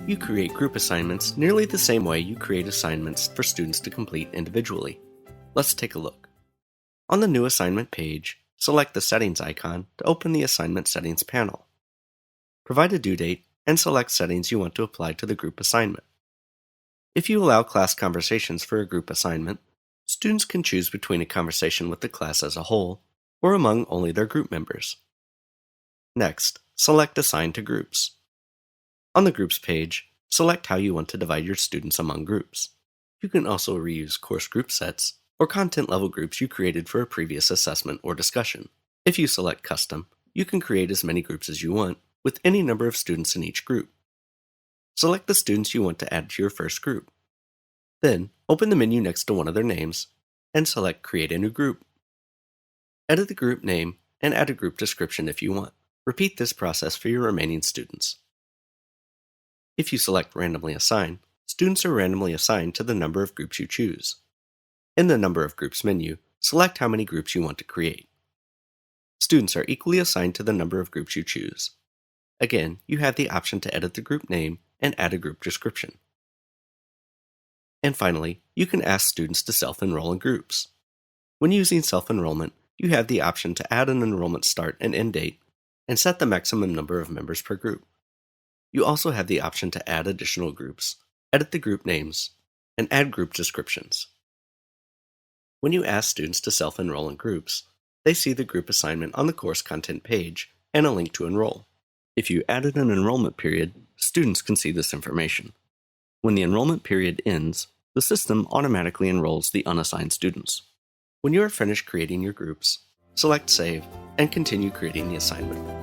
You create group assignments nearly the same way you create assignments for students to complete individually. Let's take a look. On the New Assignment page, select the Settings icon to open the Assignment Settings panel. Provide a due date and select settings you want to apply to the group assignment. If you allow class conversations for a group assignment, students can choose between a conversation with the class as a whole or among only their group members. Next, select Assign to Groups. On the Groups page, select how you want to divide your students among groups. You can also reuse course group sets or content level groups you created for a previous assessment or discussion. If you select Custom, you can create as many groups as you want with any number of students in each group. Select the students you want to add to your first group. Then, open the menu next to one of their names and select Create a New Group. Edit the group name and add a group description if you want. Repeat this process for your remaining students. If you select Randomly Assign, students are randomly assigned to the number of groups you choose. In the Number of Groups menu, select how many groups you want to create. Students are equally assigned to the number of groups you choose. Again, you have the option to edit the group name and add a group description. And finally, you can ask students to self-enroll in groups. When using self-enrollment, you have the option to add an enrollment start and end date and set the maximum number of members per group. You also have the option to add additional groups, edit the group names, and add group descriptions. When you ask students to self-enroll in groups, they see the group assignment on the course content page and a link to enroll. If you added an enrollment period, students can see this information. When the enrollment period ends, the system automatically enrolls the unassigned students. When you are finished creating your groups, select Save and continue creating the assignment.